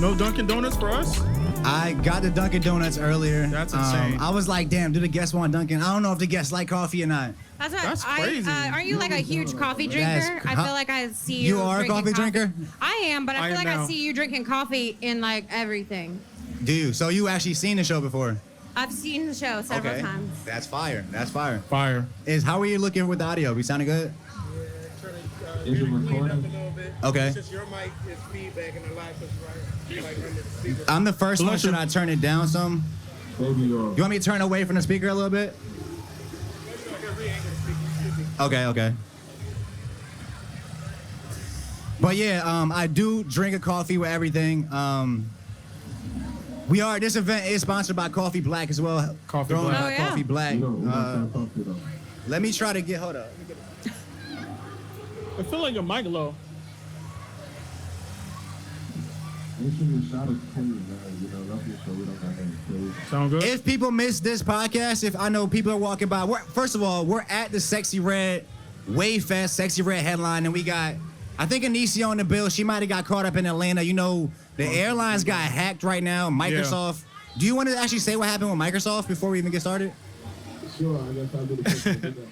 No Dunkin' Donuts for us? I got the Dunkin' Donuts earlier. That's insane. I was like, damn, do the guests want Dunkin'? I don't know if the guests like coffee or not. That's crazy. Aren't you like a huge coffee drinker? I feel like I see you. You are a coffee drinker? I am, but I feel like now. I see you drinking coffee in like everything. Do you? So you actually seen the show before? I've seen the show several times. That's fire. That's fire. Fire. How are you looking with the audio? We sounding good? Is it recording? Okay. Since your mic is feedback and the live is right, like under the speaker. I'm the first one. Should I turn it down some? Maybe You want me to turn away from the speaker a little bit? Okay. But yeah, I do drink a coffee with everything. This event is sponsored by Coffee Black as well. Coffee Black. Oh, yeah. Coffee Black. coffee though. Let me try to get, hold up. I feel like your mic low. Make sure your shot is clean, man. You know, that's so we don't got any crazy. Sound good? If people miss this podcast, if I know people are walking by, first of all, we're at the Sexy Red Wave Fest, Sexy Red headline, and we got, I think Anicia on the bill. She might have got caught up in Atlanta. You know, the airlines got hacked right now. Microsoft. Yeah. Do you want to actually say what happened with Microsoft before we even get started? Sure, I guess I'll do the question.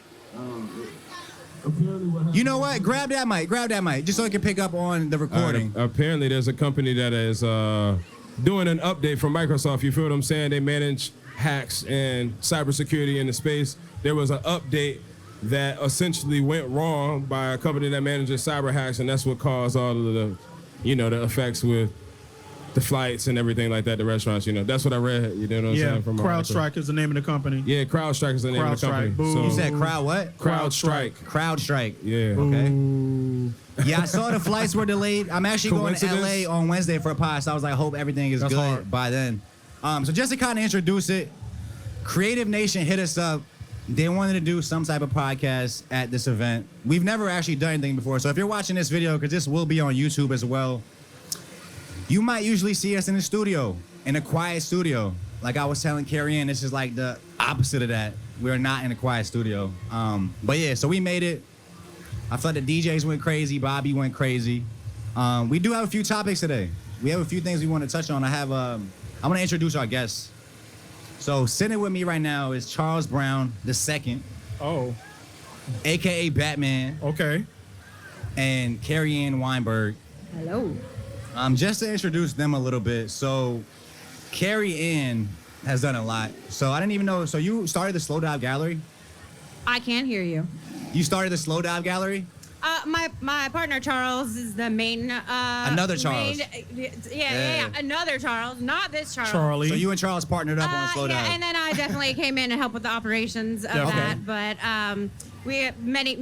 Apparently what happened. You know what? Grab that mic, just so it can pick up on the recording. Apparently, there's a company that is doing an update from Microsoft. You feel what I'm saying? They manage hacks and cybersecurity in the space. There was an update that essentially went wrong by a company that manages cyber hacks, and that's what caused all of the, the effects with the flights and everything like that, the restaurants, that's what I read, you know what I'm saying? From CrowdStrike is the name of the company. Yeah, CrowdStrike is the name of the company. Boo. You said crowd what? CrowdStrike. CrowdStrike. Yeah. Okay. Yeah, I saw the flights were delayed. I'm actually going to LA on Wednesday for a pod, so I was like, I hope everything is good hard. by then. So just to kind of introduce it, Creative Nation hit us up. They wanted to do some type of podcast at this event. We've never actually done anything before, so if you're watching this video, because this will be on YouTube as well, you might usually see us in the studio, in a quiet studio. Like I was telling Careyann, this is like the opposite of that. We're not in a quiet studio. But yeah, so we made it. I thought the DJs went crazy. Bobby went crazy. We do have a few topics today. We have a few things we want to touch on. I want to introduce our guests. So sitting with me right now is Charles Brown II, Oh, a.k.a. Batman, okay. and Careyann Weinberg. Hello. Just to introduce them a little bit. So Careyann has done a lot. So I didn't even know. So you started the Slow Dive Gallery? I can hear you. You started the Slow Dive Gallery? My partner Charles is the main. Another Charles. Yeah. Another Charles, not this Charles. Charlie. So you and Charles partnered up on Slow Dive. Yeah, and then I definitely came in to help with the operations of that. But we have many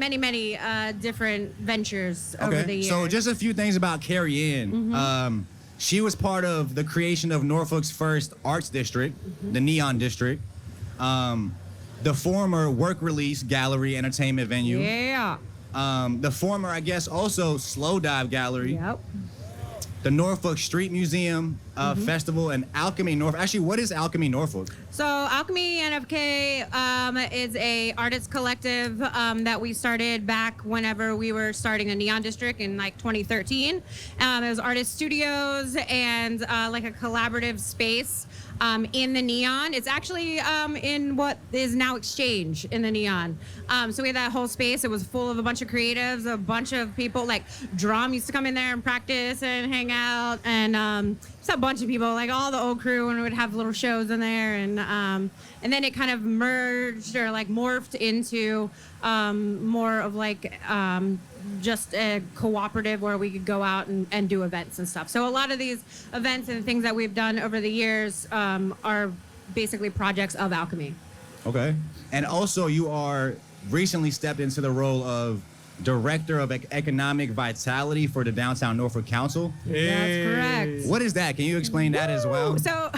different ventures over the years. So just a few things about Careyann. She was part of the creation of Norfolk's first arts district, the Neon District, the former Work Release Gallery entertainment venue. Yeah. The former, I guess, also Slow Dive Gallery. Yep. The Norfolk Street Museum Festival, and Alchemy Norfolk. Actually, what is Alchemy Norfolk? So Alchemy NFK is a artist collective that we started back whenever we were starting a Neon District in like 2013. It was artist studios and like a collaborative space in the Neon. It's actually in what is now Exchange in the Neon. So we had that whole space. It was full of a bunch of creatives, a bunch of people. Like Drum used to come in there and practice and hang out, and just a bunch of people, like all the old crew, and we would have little shows in there, and then it kind of merged or like morphed into more of like just a cooperative where we could go out and do events and stuff. So a lot of these events and things that we've done over the years are basically projects of Alchemy. Okay. And also, you are recently stepped into the role of Director of Economic Vitality for the Downtown Norfolk Council. That's correct. What is that? Can you explain that as well? So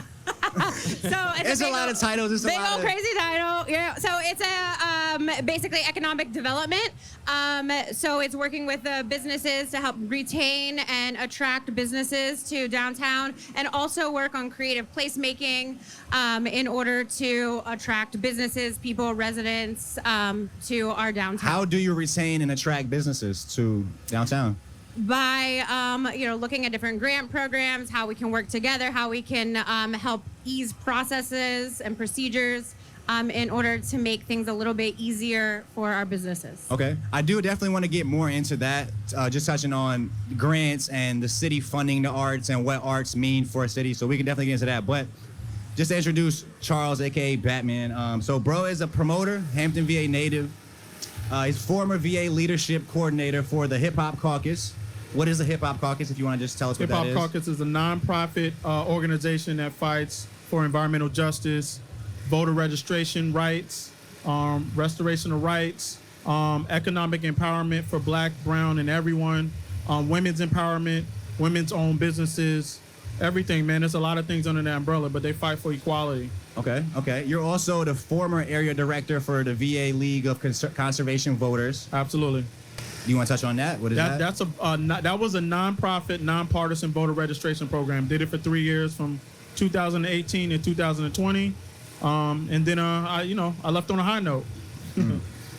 it's a lot of titles. It's a big lot old of crazy title. Yeah. So it's a basically economic development. So it's working with the businesses to help retain and attract businesses to downtown, and also work on creative placemaking in order to attract businesses, people, residents to our downtown. How do you retain and attract businesses to downtown? by looking at different grant programs, how we can work together, how we can help ease processes and procedures in order to make things a little bit easier for our businesses. Okay. I do definitely want to get more into that, just touching on grants and the city funding the arts and what arts mean for a city. So we can definitely get into that. But just to introduce Charles, a.k.a. Batman. So bro is a promoter, Hampton, VA native. He's former VA leadership coordinator for the Hip Hop Caucus. What is the Hip Hop Caucus, if you want to just tell us what that is? Hip Hop Caucus is a nonprofit organization that fights for environmental justice, voter registration rights, restoration of rights, economic empowerment for Black, brown, and everyone, women's empowerment, women's owned businesses, everything, man. There's a lot of things under that umbrella, but they fight for equality. Okay. You're also the former area director for the VA League of Conservation Voters. Absolutely. Do you want to touch on that? What is that? That was a nonprofit, nonpartisan voter registration program. Did it for 3 years, from 2018 to 2020. And then I left on a high note.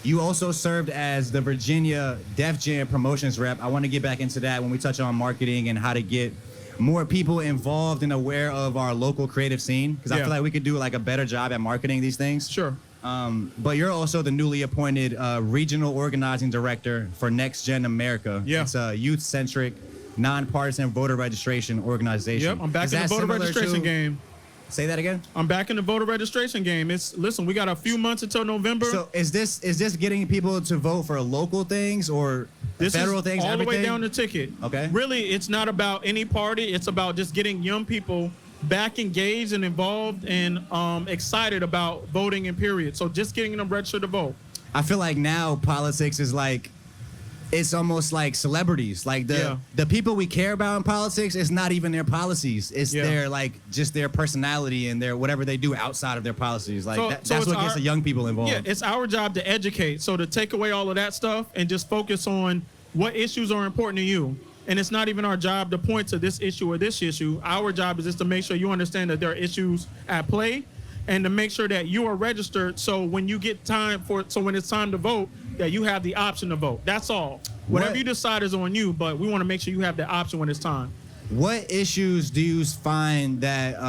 You also served as the Virginia Def Jam promotions rep. I want to get back into that when we touch on marketing and how to get more people involved and aware of our local creative scene, because I feel like we could do like a better job at marketing these things. Sure. But you're also the newly appointed regional organizing director for Next Gen America. Yeah. It's a youth-centric, nonpartisan voter registration organization. Yep, I'm back in the voter registration game. Say that again? I'm back in the voter registration game. Listen, we got a few months until November. So is this getting people to vote for local things or federal things? All everything? the way down the ticket. Okay. Really, it's not about any party. It's about just getting young people back engaged and involved and excited about voting, and period. So just getting them registered to vote. I feel like now politics is like, it's almost like celebrities. Like the people we care about in politics, it's not even their policies. It's their just their personality and their whatever they do outside of their policies. Like that's what gets the young people involved. Yeah, it's our job to educate. So to take away all of that stuff and just focus on what issues are important to you. And it's not even our job to point to this issue or this issue. Our job is just to make sure you understand that there are issues at play, and to make sure that you are registered. So when you get when it's time to vote, that you have the option to vote. That's all. Whatever you decide is on you, but we want to make sure you have the option when it's time. What issues do you find that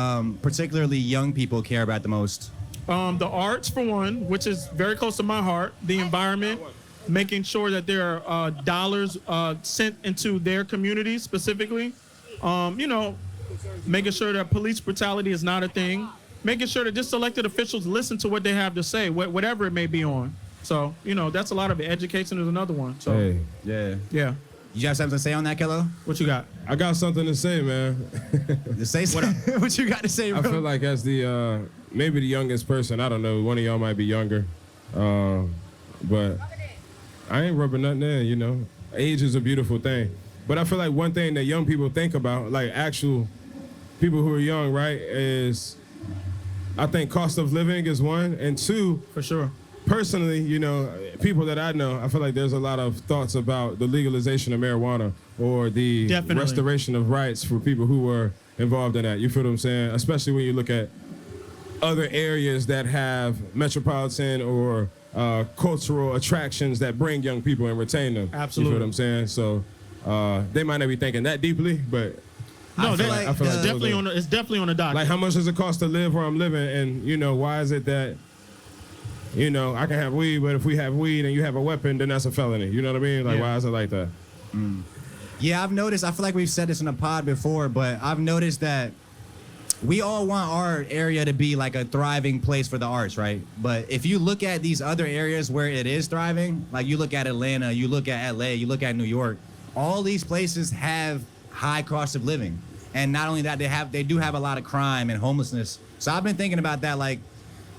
particularly young people care about the most? The arts, for one, which is very close to my heart. The environment, making sure that there are dollars sent into their communities specifically. Making sure that police brutality is not a thing. Making sure that just elected officials listen to what they have to say, whatever it may be on. So, that's a lot of it. Education is another one. So, Hey. yeah. You have something to say on that, Kelo? What you got? I got something to say, man. Just say something. What you got to say, bro? I feel like as the maybe the youngest person, I don't know, one of y'all might be younger, but I ain't rubbing nothing in, Age is a beautiful thing. But I feel like one thing that young people think about, like actual people who are young, right, is I think cost of living is one, and two, For sure. personally, people that I know, I feel like there's a lot of thoughts about the legalization of marijuana or the Definitely. restoration of rights for people who were involved in that. You feel what I'm saying? Especially when you look at other areas that have metropolitan or cultural attractions that bring young people and retain them. Absolutely. You feel what I'm saying? So they might not be thinking that deeply, but I feel like it's definitely on the docket. like how much does it cost to live where I'm living, and why is it that I can have weed, but if we have weed and you have a weapon, then that's a felony. You know what I mean? Like, why is it like that? Yeah, I've noticed, I feel like we've said this in a pod before, but I've noticed that we all want our area to be like a thriving place for the arts, right? But if you look at these other areas where it is thriving, like you look at Atlanta, you look at LA, you look at New York, all these places have high cost of living. And not only that, they do have a lot of crime and homelessness. So I've been thinking about that, like,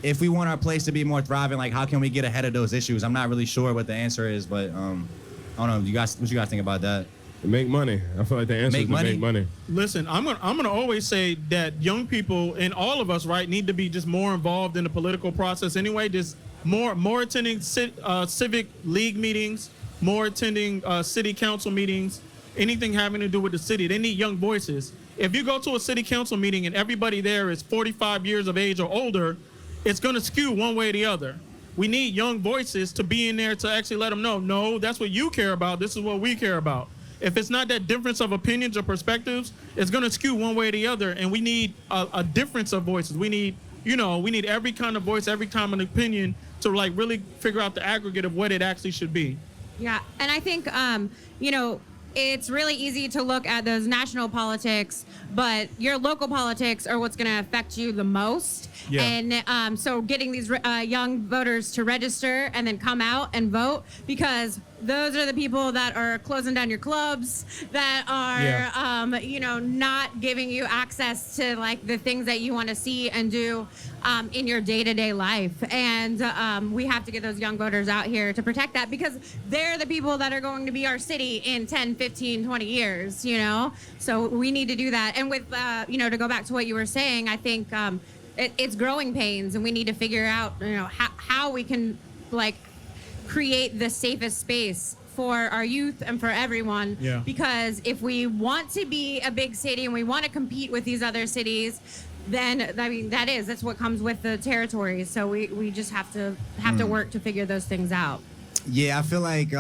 if we want our place to be more thriving, like how can we get ahead of those issues? I'm not really sure what the answer is, but I don't know. What you guys think about that? Make money. I feel like the answer is to make money. Listen, I'm gonna always say that young people and all of us, right, need to be just more involved in the political process anyway. Just more attending civic league meetings, more attending city council meetings, anything having to do with the city. They need young voices. If you go to a city council meeting and everybody there is 45 years of age or older, it's gonna skew one way or the other. We need young voices to be in there to actually let them know, no, that's what you care about. This is what we care about. if it's not that difference of opinions or perspectives, it's going to skew one way or the other. And we need a difference of voices. We need, we need every kind of voice, every kind of opinion to like really figure out the aggregate of what it actually should be. Yeah, and I think, it's really easy to look at those national politics, but your local politics are what's going to affect you the most. Yeah. And so getting these young voters to register and then come out and vote, because those are the people that are closing down your clubs, that are, not giving you access to like the things that you want to see and do in your day-to-day life. And we have to get those young voters out here to protect that, because they're the people that are going to be our city in 10, 15, 20 years, So we need to do that. And with, to go back to what you were saying, I think it's growing pains, and we need to figure out, how we can like create the safest space for our youth and for everyone. Yeah. Because if we want to be a big city and we want to compete with these other cities, then that's what comes with the territories. So we just have to work to figure those things out. Yeah, I feel like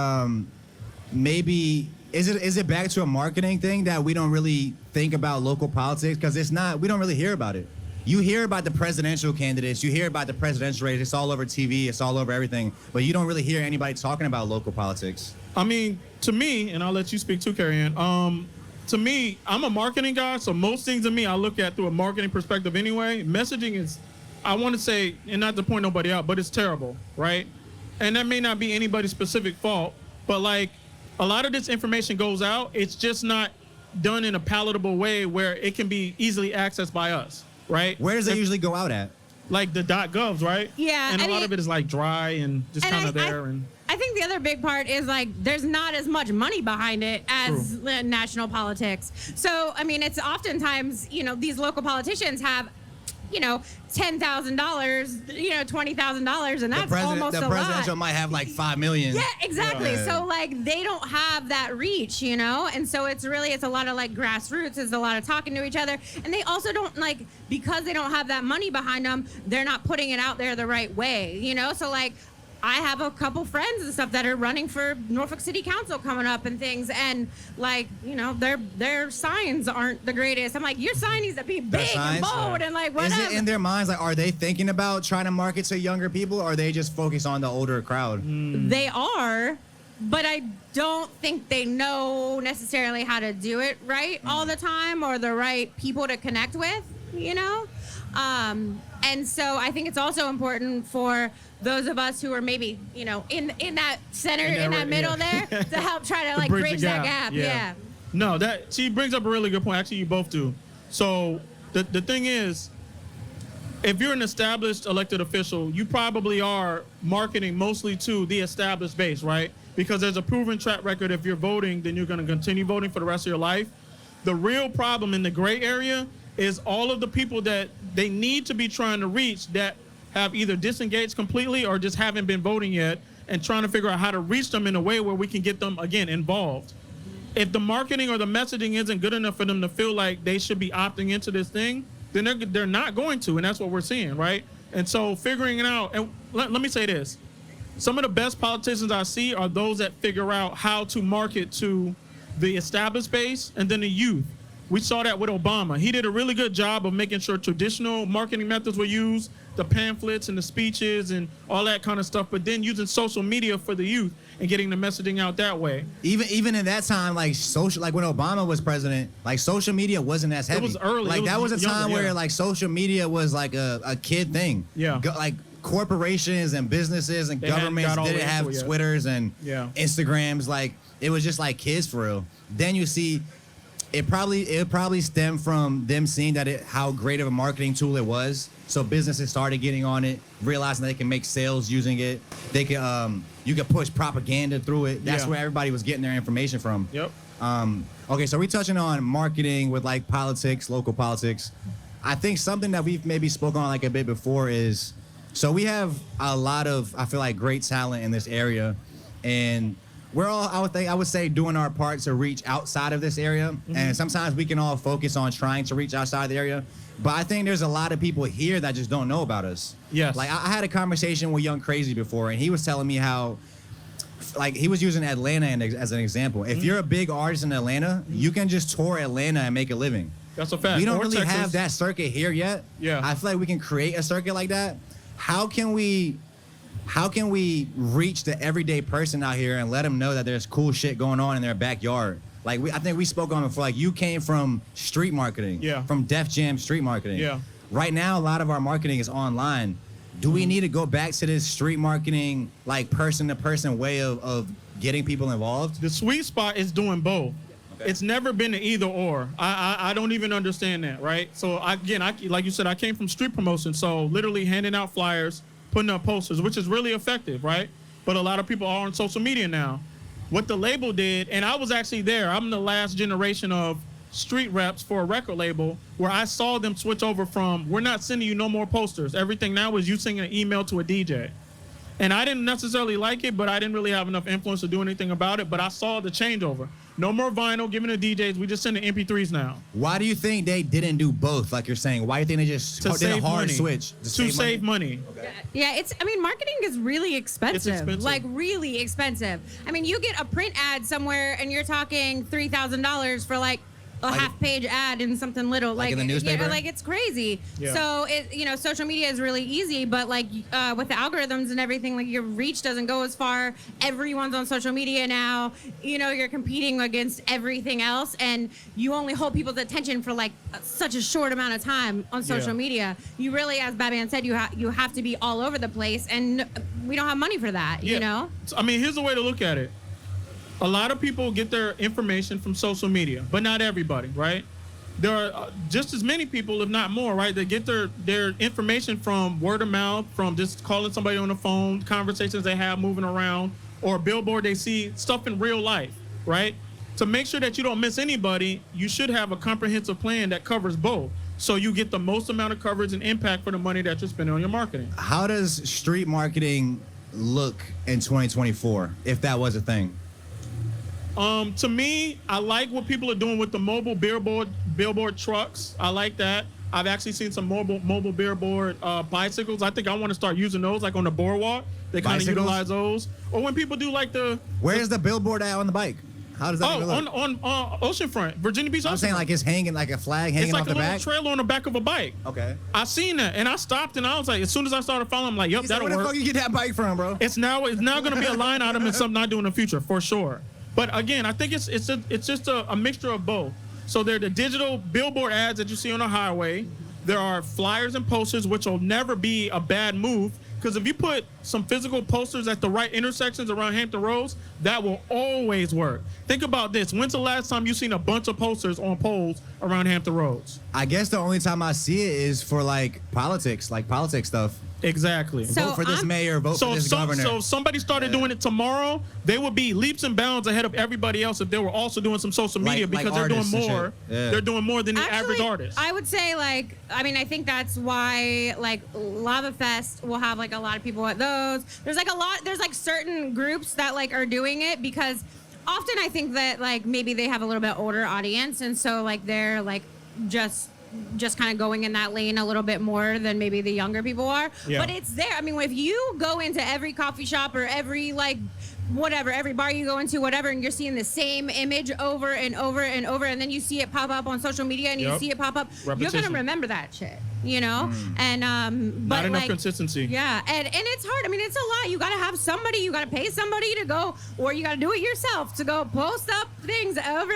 maybe is it back to a marketing thing that we don't really think about local politics, because we don't really hear about it. You hear about the presidential candidates, you hear about the presidential race, it's all over TV, it's all over everything, but you don't really hear anybody talking about local politics. I mean, to me, and I'll let you speak too, Careyann, to me, I'm a marketing guy, so most things to me I look at through a marketing perspective anyway. Messaging is, I want to say, and not to point nobody out, but it's terrible, right? And that may not be anybody's specific fault, but like a lot of this information goes out, it's just not done in a palatable way where it can be easily accessed by us. Right? Where does it usually go out at? Like the .govs, right? Yeah, and a lot of it is like dry and just kind of there. And I think the other big part is like there's not as much money behind it as national politics. So I mean, it's oftentimes these local politicians have $10,000, $20,000, and that's almost a lot. The presidential might have like $5 million. Yeah, exactly. Yeah. So like they don't have that reach, and so it's a lot of like grassroots. It's a lot of talking to each other, and they also don't because they don't have that money behind them. They're not putting it out there the right way, So like, I have a couple friends and stuff that are running for Norfolk City Council coming up and things, and like their signs aren't the greatest. I'm like, your sign needs to be big and bold and like whatever. Is it in their minds like, are they thinking about trying to market to younger people, or are they just focused on the older crowd? They are, but I don't think they know necessarily how to do it right all the time, or the right people to connect with, And so I think it's also important for those of us who are maybe, in that center, in that middle there, to help try to like bridge that gap. Yeah. No, she brings up a really good point. Actually, you both do. So the thing is, if you're an established elected official, you probably are marketing mostly to the established base, right? Because there's a proven track record. If you're voting, then you're going to continue voting for the rest of your life. The real problem in the gray area is all of the people that they need to be trying to reach that have either disengaged completely or just haven't been voting yet, and trying to figure out how to reach them in a way where we can get them, again, involved. If the marketing or the messaging isn't good enough for them to feel like they should be opting into this thing, then they're not going to, and that's what we're seeing, right? And so figuring it out, and let me say this. Some of the best politicians I see are those that figure out how to market to the established base and then the youth. We saw that with Obama. He did a really good job of making sure traditional marketing methods were used, the pamphlets and the speeches and all that kind of stuff, but then using social media for the youth and getting the messaging out that way. Even in that time, like when Obama was president, like social media wasn't as heavy. It was early. Like that was a time where like social media was like a kid thing. Yeah. Like corporations and businesses and governments didn't have Twitters and Instagrams. Like it was just like kids for real. Then you see. It probably stemmed from them seeing how great of a marketing tool it was. So businesses started getting on it, realizing they can make sales using it. They can you can push propaganda through it. That's where everybody was getting their information from. Yep. Okay, so we're touching on marketing with like politics, local politics. I think something that we've maybe spoken on like a bit before is, so we have a lot of, I feel like, great talent in this area, and we're all, I would say, doing our part to reach outside of this area. Mm-hmm. And sometimes we can all focus on trying to reach outside the area. But I think there's a lot of people here that just don't know about us. Yes. Like I had a conversation with Young Crazy before, and he was telling me how like he was using Atlanta as an example. If you're a big artist in Atlanta, you can just tour Atlanta and make a living. That's a fact. We don't Or really Texas. have that circuit here yet. Yeah. I feel like we can create a circuit like that. How can we reach the everyday person out here and let them know that there's cool shit going on in their backyard? Like I think we spoke on it before. Like you came from street marketing, from Def Jam street marketing. Yeah. Right now, a lot of our marketing is online. Do we need to go back to this street marketing, like person-to-person way of getting people involved? The sweet spot is doing both. Okay. It's never been an either or. I don't even understand that, right? So again, like you said, I came from street promotion, so literally handing out flyers, putting up posters, which is really effective, right? But a lot of people are on social media now. What the label did, and I was actually there. I'm the last generation of street reps for a record label where I saw them switch over from, we're not sending you no more posters. Everything now is you sending an email to a DJ. And I didn't necessarily like it, but I didn't really have enough influence to do anything about it. But I saw the changeover. No more vinyl, giving to DJs. We just send the MP3s now. Why do you think they didn't do both, like you're saying? Why do you think they just did a hard switch? To save money. Okay. Yeah, marketing is really expensive. It's expensive. Like really expensive. I mean, you get a print ad somewhere and you're talking $3,000 for like a half-page ad in something little, like in the newspaper. Yeah, like it's crazy. Yeah. So social media is really easy, but like with the algorithms and everything, like your reach doesn't go as far. Everyone's on social media now. You're competing against everything else, and you only hold people's attention for like such a short amount of time on social media. You really, as Batman said, you have to be all over the place, and we don't have money for that. Yeah. You know. I mean, here's the way to look at it. A lot of people get their information from social media, but not everybody, right? There are just as many people, if not more, right, that get their information from word of mouth, from just calling somebody on the phone, conversations they have moving around, or a billboard they see, stuff in real life, right? To make sure that you don't miss anybody, you should have a comprehensive plan that covers both, so you get the most amount of coverage and impact for the money that you're spending on your marketing. How does street marketing look in 2024, if that was a thing? To me, I like what people are doing with the mobile billboard trucks. I like that. I've actually seen some mobile billboard bicycles. I think I want to start using those, like on the boardwalk. They kind of utilize those. Or when people do like Where's the billboard at on the bike? How does that look? on Oceanfront, Virginia Beach. I'm saying like it's hanging like a flag hanging it's like off the a little back. trailer on the back of a bike. Okay. I seen that and I stopped and I was like, as soon as I started following, I'm like, yep, that'll Where work. the fuck you get that bike from, bro? It's now going to be a line item and something I do in the future for sure. But again, I think it's just a mixture of both. So there are the digital billboard ads that you see on the highway. There are flyers and posters, which will never be a bad move. Because if you put some physical posters at the right intersections around Hampton Roads, that will always work. Think about this. When's the last time you've seen a bunch of posters on poles around Hampton Roads? I guess the only time I see it is for like politics stuff. Exactly. So vote for this mayor, vote for this governor. So if somebody started doing it tomorrow, they would be leaps and bounds ahead of everybody else if they were also doing some social media Like because they're doing artists and more. shit. Yeah. They're doing more than the Actually, average artist. I would say I think that's why like Lava Fest will have like a lot of people at those. There's like certain groups that like are doing it because often I think that like maybe they have a little bit older audience and so like they're like just kind of going in that lane a little bit more than maybe the younger people are. Yeah. But it's there. I mean, if you go into every coffee shop or every like whatever, every bar you go into, whatever, and you're seeing the same image over and over and over, and then you see it pop up on social media and you see it pop up, you're Repetition. gonna remember that shit, you know? And but Not enough like, consistency. yeah, and it's hard. I mean, it's a lot. You gotta have somebody, you gotta pay somebody to go, or you gotta do it yourself to go post up things over,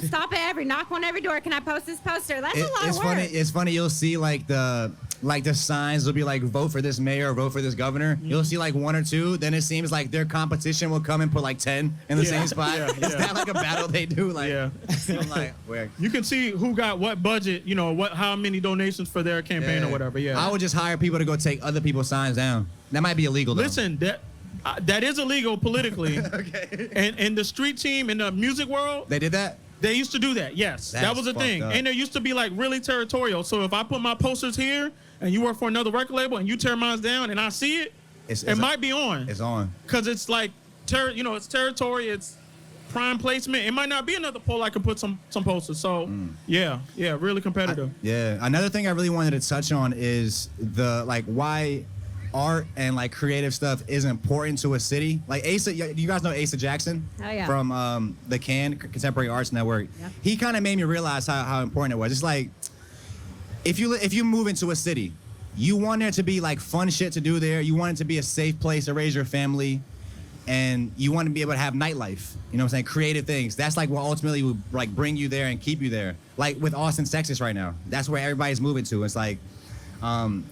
stop at knock on every door. Can I post this poster? That's a lot of work. It's funny. You'll see like the signs will be like vote for this mayor or vote for this governor. You'll see like one or two. Then it seems like their competition will come and put like 10 in the same spot. Yeah, Is that like a battle they do? Like, Yeah. I'm like, where? You can see who got what budget, how many donations for their campaign or whatever. Yeah. I would just hire people to go take other people's signs down. That might be illegal though. Listen, that is illegal politically. Okay. And the street team in the music world, They did that? they used to do that. Yes, that That's was a fucked thing. up. And there used to be like really territorial. So if I put my posters here and you work for another record label and you tear mine down and I see it, it might be on. It's on. Because it's like, it's territory, it's prime placement. It might not be another pole I can put some posters. So, yeah, really competitive. Yeah. Another thing I really wanted to touch on is why art and like creative stuff is important to a city. Like Asa, you guys know Asa Jackson from the Contemporary Arts Network. Yeah. He kind of made me realize how important it was. It's like if you move into a city, you want there to be like fun shit to do there. You want it to be a safe place to raise your family, and you want to be able to have nightlife. You know what I'm saying? Creative things. That's like what ultimately would like bring you there and keep you there. Like with Austin, Texas right now. That's where everybody's moving to. It's like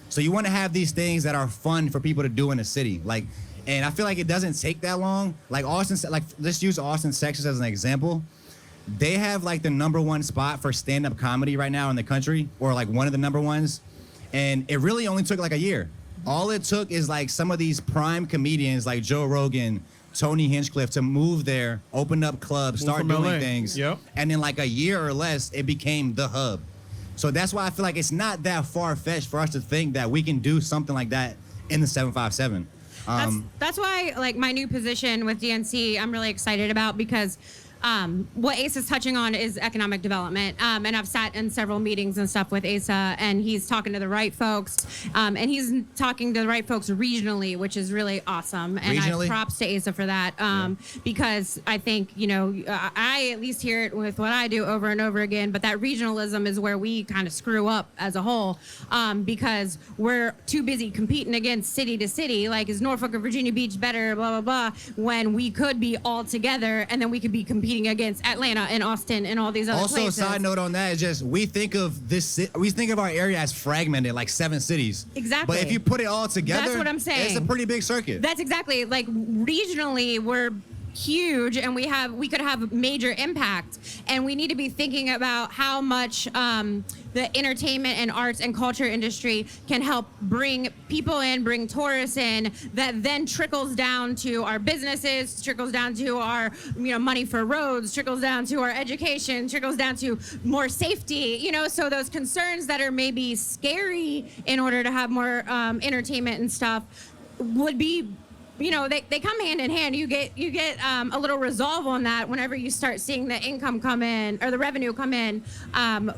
so you want to have these things that are fun for people to do in the city. Like, and I feel like it doesn't take that long. Like Austin, like let's use Austin, Texas as an example. They have like the #1 spot for stand-up comedy right now in the country, or like one of the number ones. And it really only took like a year. All it took is like some of these prime comedians like Joe Rogan, Tony Hinchcliffe to move there, open up clubs, start doing LA. things. Yep. And in like a year or less, it became the hub. So that's why I feel like it's not that far-fetched for us to think that we can do something like that in the 757. That's why, like, my new position with DNC, I'm really excited about, because what Asa is touching on is economic development. And I've sat in several meetings and stuff with Asa, and he's talking to the right folks. And he's talking to the right folks regionally, which is really awesome. And Regionally? props to Asa for that. Because I think, you know, I at least hear it with what I do over and over again, but that regionalism is where we kind of screw up as a whole, because we're too busy competing against city to city. Like, is Norfolk or Virginia Beach better, blah, blah, blah, when we could be all together, and then we could be competing against Atlanta and Austin and all these other Also, places. side note on that is just we think of our area as fragmented, like 7 cities. Exactly. But if you put it all together, That's what I'm saying. It's a pretty big circuit. That's exactly, like, regionally we're huge, and we could have major impact, and we need to be thinking about how much the entertainment and arts and culture industry can help bring people in, bring tourists in, that then trickles down to our businesses, trickles down to our, you know, money for roads, trickles down to our education, trickles down to more safety, you know. So those concerns that are maybe scary in order to have more entertainment and stuff would be, you know, they come hand in hand. You get a little resolve on that whenever you start seeing the income come in, or the revenue come in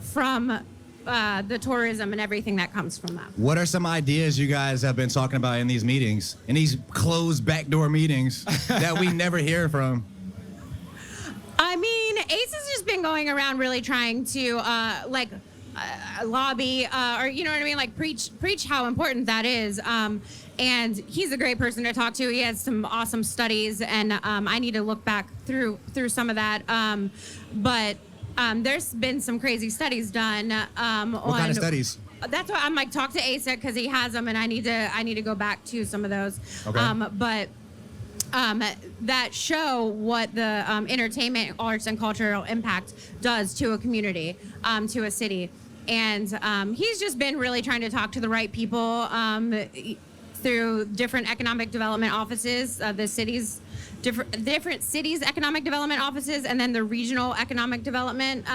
from the tourism and everything that comes from that. What are some ideas you guys have been talking about in these meetings, in these closed backdoor meetings that we never hear from? I mean, Ace has just been going around really trying to lobby, or, you know what I mean, like preach how important that is. And he's a great person to talk to. He has some awesome studies, and I need to look back through some of that. But there's been some crazy studies done. What kind of studies? That's why I'm like, talk to Asa, because he has them, and I need to go back to some of those. Okay. That show what the entertainment, arts, and cultural impact does to a community, to a city. And he's just been really trying to talk to the right people through different economic development offices, the cities, different cities' economic development offices, and then the regional economic development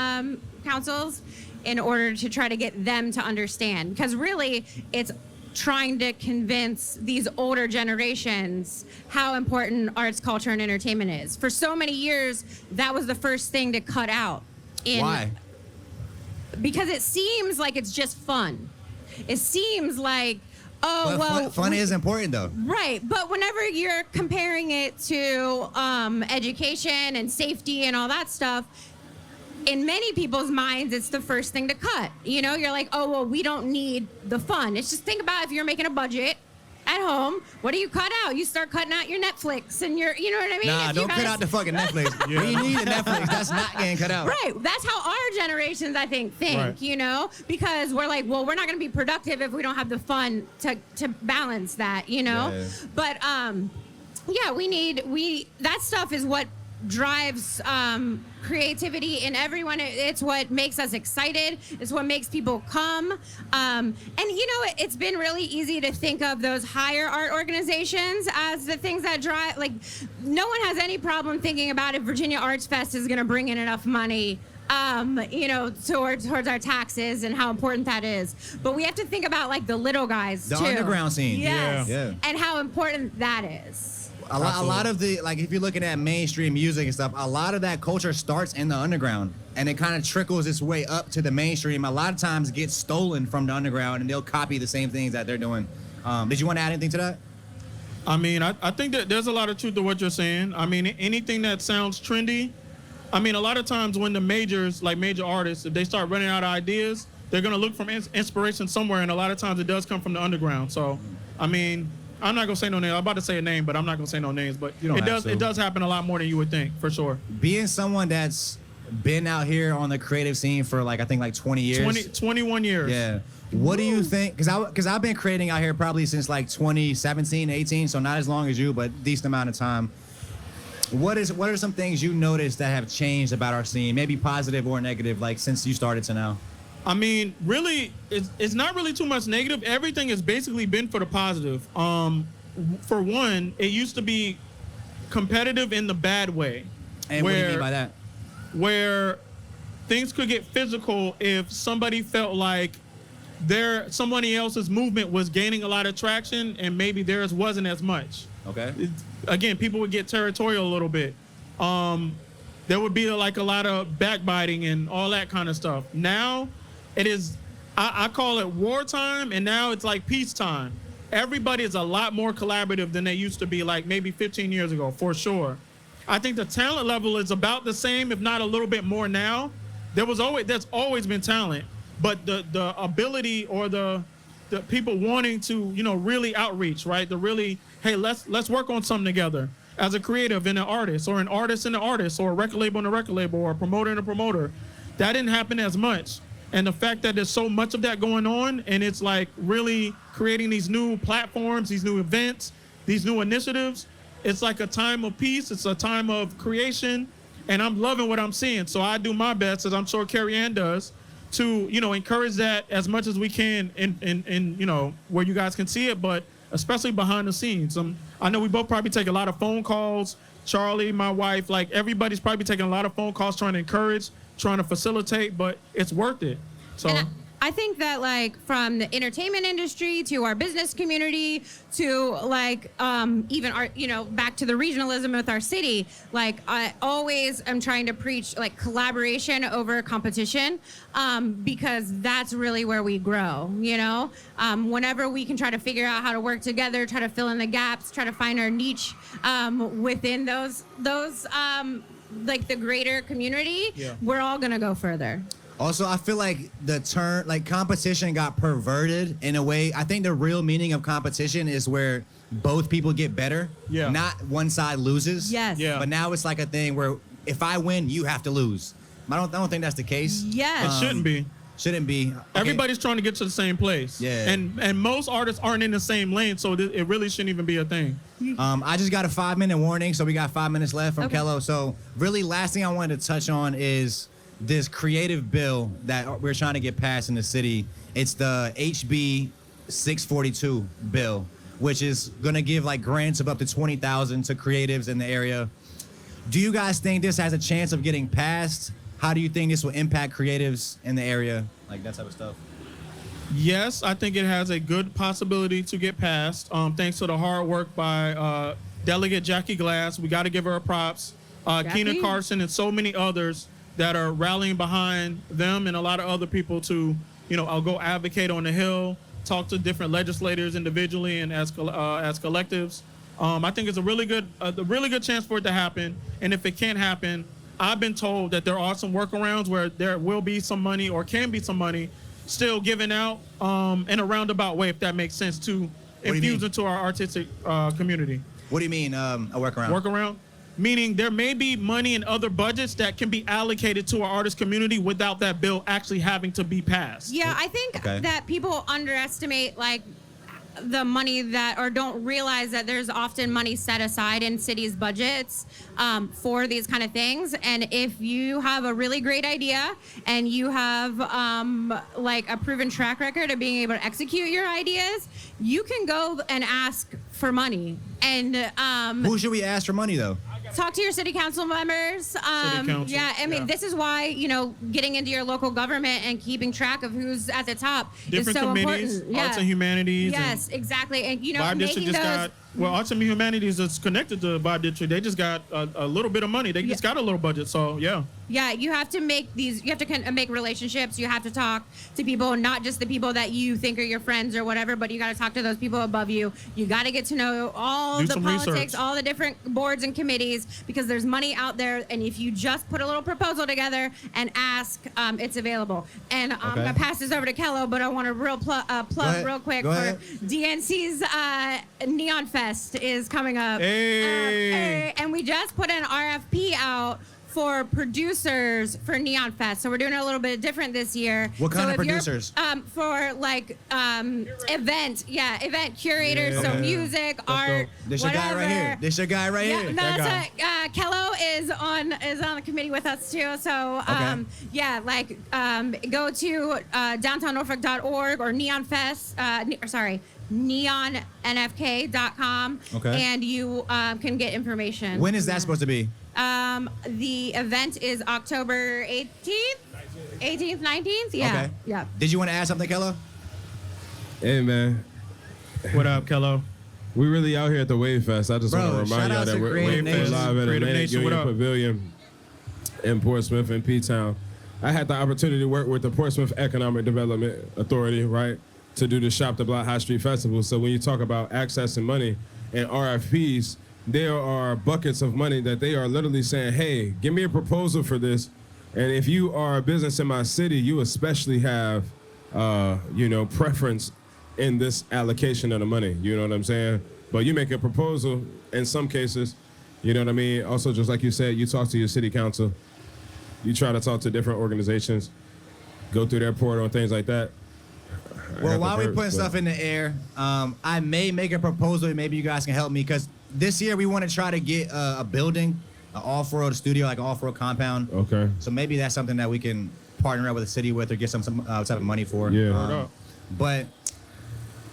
councils, in order to try to get them to understand. Because really, it's trying to convince these older generations how important arts, culture, and entertainment is. For so many years, that was the first thing to cut out. Why? Because it seems like it's just fun. It seems like, Fun is important, though. Right, but whenever you're comparing it to education and safety and all that stuff, in many people's minds, it's the first thing to cut. You know, you're like, oh, well, we don't need the fun. It's just, think about if you're making a budget at home, what do you cut out? You start cutting out your Netflix and your, you know what I mean? Nah, If don't cut out the fucking Netflix. We need a Netflix. That's not getting cut out. Right. That's how our generations, I think, Right. you know, because we're like, well, we're not going to be productive if we don't have the fun to balance that, you know? Yeah. But, yeah, that stuff is what drives creativity in everyone. It's what makes us excited. It's what makes people come. And, you know, it's been really easy to think of those higher art organizations as the things that drive, like, no one has any problem thinking about if Virginia Arts Fest is going to bring in enough money, you know, towards our taxes and how important that is. But we have to think about, like, the little guys, The too. underground scene. Yes. Yeah. And how important that is. A lot of the, like, if you're looking at mainstream music and stuff, a lot of that culture starts in the underground, and it kind of trickles its way up to the mainstream. A lot of times it gets stolen from the underground, and they'll copy the same things that they're doing Did you want to add anything to that? I mean, I think that there's a lot of truth to what you're saying. I mean, anything that sounds trendy. I mean, a lot of times when the majors, like major artists, if they start running out of ideas, they're going to look for inspiration somewhere, and a lot of times it does come from the underground. So, I mean, I'm not going to say no name. I'm about to say a name, but I'm not going to say no names. But it does happen a lot more than you would think, for sure. Being someone that's been out here on the creative scene for I think 20 years. 21 years. Yeah. What do you think? Because I've been creating out here probably since 2017, 18, so not as long as you, but decent amount of time. What are some things you noticed that have changed about our scene, maybe positive or negative, since you started to now? I mean, really, it's not really too much negative. Everything has basically been for the positive. For one, it used to be competitive in the bad way. And what do you mean by that? Where things could get physical if somebody felt like somebody else's movement was gaining a lot of traction and maybe theirs wasn't as much. Okay. Again, people would get territorial a little bit. There would be a lot of backbiting and all that kind of stuff. Now it is, I call it wartime, and now it's like peacetime. Everybody is a lot more collaborative than they used to be maybe 15 years ago, for sure. I think the talent level is about the same, if not a little bit more now. There's always been talent, but the ability or the people wanting to, really outreach, right? The really, hey, let's work on something together as a creative and an artist, or an artist and an artist, or a record label and a record label, or a promoter and a promoter. That didn't happen as much. And the fact that there's so much of that going on, and it's really creating these new platforms, these new events, these new initiatives, it's like a time of peace. It's a time of creation, and I'm loving what I'm seeing. So I do my best, as I'm sure Careyann does, to encourage that as much as we can in where you guys can see it, but especially behind the scenes. I know we both probably take a lot of phone calls. Charlie, my wife, everybody's probably taking a lot of phone calls trying to encourage, trying to facilitate, but it's worth it. So And I think that from the entertainment industry to our business community to even our, back to the regionalism with our city, I always am trying to preach collaboration over competition, because that's really where we grow, whenever we can try to figure out how to work together, try to fill in the gaps, try to find our niche within those the greater community, we're all gonna go further. Also, I feel like the term, competition got perverted in a way. I think the real meaning of competition is where both people get better, not one side loses. Yes. Yeah. But now it's a thing where if I win, you have to lose. I don't think that's the case. Yes. It shouldn't be. Shouldn't be. Okay. Everybody's trying to get to the same place. Yeah. And most artists aren't in the same lane, so it really shouldn't even be a thing. I just got a 5-minute warning, so we got 5 minutes left from Kelo. So really, last thing I wanted to touch on is this creative bill that we're trying to get passed in the city. It's the HB 642 bill, which is going to give grants of up to $20,000 to creatives in the area. Do you guys think this has a chance of getting passed? How do you think this will impact creatives in the area? That type of stuff. Yes, I think it has a good possibility to get passed. Thanks to the hard work by Delegate Jackie Glass. We got to give her props. Keena Carson and so many others that are rallying behind them, and a lot of other people to, I'll go advocate on the Hill, talk to different legislators individually and as collectives. I think it's a really good chance for it to happen. And if it can't happen, I've been told that there are some workarounds where there will be some money, or can be some money, still given out in a roundabout way, if that makes sense, to infuse into our artistic community. What do you mean, a workaround? Workaround? Meaning there may be money in other budgets that can be allocated to our artist community without that bill actually having to be passed. Yeah, I think that people underestimate the money or don't realize that there's often money set aside in cities' budgets for these kind of things. And if you have a really great idea and you have a proven track record of being able to execute your ideas, you can go and ask for money. And who should we ask for money though? Talk to your city council members. Yeah, I mean, this is why, getting into your local government and keeping track of who's at the top Different is so committees, important. Arts and Humanities. Yes, exactly. And, Vibe District making just those got Well, Arts and Humanities is connected to Vibe District. They just got a little bit of money. They just got a little budget. So yeah. Yeah, you have to make these. You have to make relationships. You have to talk to people, not just the people that you think are your friends or whatever. But you got to talk to those people above you. You got to get to know all Do the some politics, research. all the different boards and committees, because there's money out there. And if you just put a little proposal together and ask, it's available. And I'm gonna pass this over to Kelo, but I want to plug real quick for DNC's Neon Fest is coming up. Hey. And we just put an RFP out for producers for Neon Fest. So we're doing it a little bit different this year. What kind so of if you're, producers? For like event curators, so music, art, This your guy whatever. right here. This your guy right Yeah, here. no, that's Kelo is on the committee with us too. So go to downtownnorfolk.org or Neon Fest. neonnfk.com. Okay. And you can get information. When is that supposed to be? The event is October 18th, 19th. Yeah. Okay. Yeah. Did you want to add something, Kelo? Hey, man. What up, Kelo? We really out here at the Wave Fest. I just want to Bro, remind shout y'all out that to we're Creative Nation. live at Creative Atlantic Nation, what Union up? Pavilion in Portsmouth and P-Town. I had the opportunity to work with the Portsmouth Economic Development Authority, right, to do the Shop the Block High Street Festival. So when you talk about access and money and RFPs, there are buckets of money that they are literally saying, hey, give me a proposal for this. And if you are a business in my city, you especially have, preference in this allocation of the money. You know what I'm saying? But you make a proposal in some cases, you know what I mean? Also, just like you said, you talk to your city council. You try to talk to different organizations, go through their portal and things like that. Well, while we're putting stuff in the air, I may make a proposal and maybe you guys can help me, because this year we want to try to get a building, an off-world studio, like an off-world compound. Okay. So maybe that's something that we can partner up with the city with or get some type of money for. Yeah. But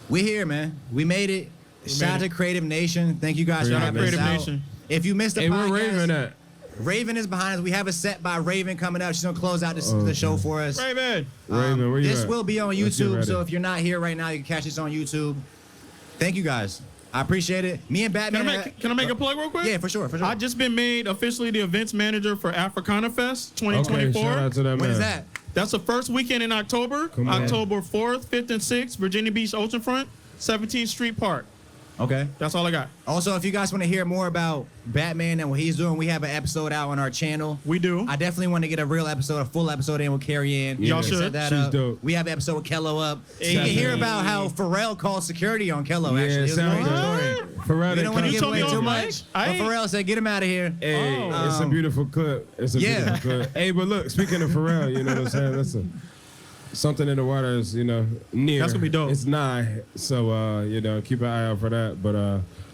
we here, man. We made it. Shout out to Creative Nation. Thank you guys for Shout out having us Creative out. Nation. If you missed the Hey, podcast, where Raven at? Raven is behind us. We have a set by Raven coming up. She's gonna close out the show for us. Raven. Raven, where you This at? will be on Let's get YouTube, ready. so if you're not here right now, you can catch this on YouTube. Thank you guys. I appreciate it. Me and Batman. Can I make a plug real quick? Yeah, for sure. I just been made officially the events manager for Africana Fest Okay, 2024. shout out to that When man. is that? That's the first weekend in October. Come on. October 4th, 5th, and 6th, Virginia Beach Oceanfront, 17th Street Park. Okay. That's all I got. Also, if you guys want to hear more about Batman and what he's doing, we have an episode out on our channel. We do. I definitely want to get a full episode in with Careyann. Y'all should. Set that She's up. dope. We have an episode with Kelo up. So you Hey. can hear about how Pharrell called security on Kelo, Yeah, actually. It was a sound great good. story. Pharrell We don't want to didn't give told away me too on much. mic? But I- Pharrell said, get him out of here. Hey, Oh. it's a beautiful clip. It's a Yeah. beautiful clip. Hey, but look, speaking of Pharrell, you know what I'm saying? That's something in the water is, near. That's gonna be dope. It's nigh. So, keep an eye out for that. But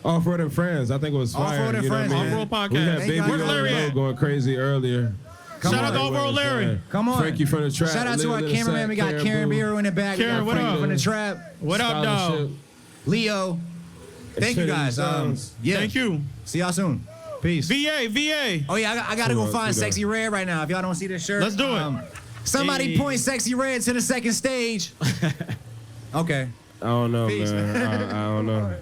Off-Road and Friends, I think it was fire. Off-Road and you know Friends, what I mean? man. Off-Road We podcast. had Thank Baby God. Where's Larry Larry at? going crazy earlier. Shout out to Overall Larry. Come on. Frankie from the trap. Shout out to our Little cameraman. We got Sack, Karen Boo. Beer in the back. We Karen, got what Frankie up? from the trap. What up, dog? Scholarship. Leo. Thank you Infinity guys. Zones. Yeah. Thank you. See y'all soon. Peace. VA. Oh yeah, I gotta go Two find up. Sexy Red right now. If y'all don't see this shirt, Let's do it. Somebody Hey. point Sexy Red to the second stage. Okay. I don't know, Peace. man. I don't know.